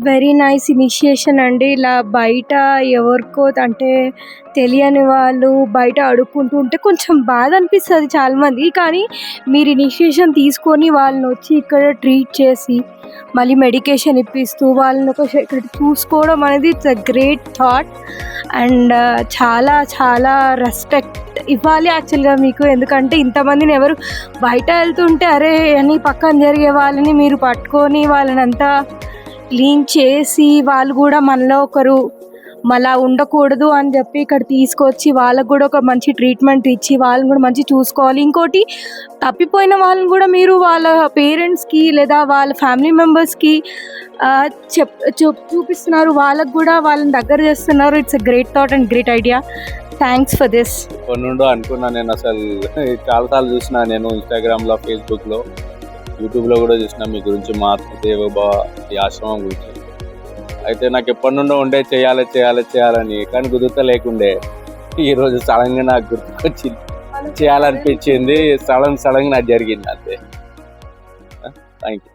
Very nice initiation అండి. ఇలా బయట ఎవరికో అంటే తెలియని వాళ్ళు బయట అడుక్కుంటూ ఉంటే కొంచెం బాధ అనిపిస్తది చాలా మందికి. కానీ మీరు ఇనిషియేషన్ తీసుకొని వాళ్ళనొచ్చి ఇక్కడ ట్రీట్ చేసి, మళ్ళీ మెడికేషన్ ఇప్పిస్తూ వాళ్ళని ఒక ఇక్కడ చూసుకోవడం అనేది it's a great thought. And చాలా చాలా రెస్పెక్ట్ ఇవ్వాలి యాక్చువల్‌గా మీకు. ఎందుకంటే ఇంతమందిని ఎవరు బయట వెళ్తుంటే అరే అని పక్కన జరిగే వాళ్ళని మీరు పట్టుకొని వాళ్ళనంతా క్లీన్ చేసి వాళ్ళు కూడా మనలో ఒకరు మళ్ళా ఉండకూడదు అని చెప్పి ఇక్కడ తీసుకొచ్చి వాళ్ళకు కూడా ఒక మంచి ట్రీట్మెంట్ ఇచ్చి వాళ్ళని కూడా మంచిగా చూసుకోవాలి. ఇంకోటి తప్పిపోయిన వాళ్ళని కూడా మీరు వాళ్ళ పేరెంట్స్‌కి లేదా వాళ్ళ ఫ్యామిలీ మెంబర్స్‌కి చూపిస్తున్నారు. వాళ్ళకి కూడా వాళ్ళని దగ్గర చేస్తున్నారు. It's a great thought and great idea. Thanks for this. కొన్నుండో అనుకున్నా నేను అసలు చాలాసార్లు చూసిన నేను ఇన్స్టాగ్రామ్లో, ఫేస్బుక్లో, యూట్యూబ్లో కూడా చూసిన మీ గురించి మాతృదేవోభవ ఈ ఆశ్రమం గురించి. అయితే నాకు ఎప్పటి నుండో ఉండే చేయాలని, కానీ కుదురుత లేకుండే ఈరోజు సడన్గా నాకు గుర్తుకొచ్చింది, చేయాలనిపించింది. సడన్గా నాకు జరిగింది అంతే. Thank you.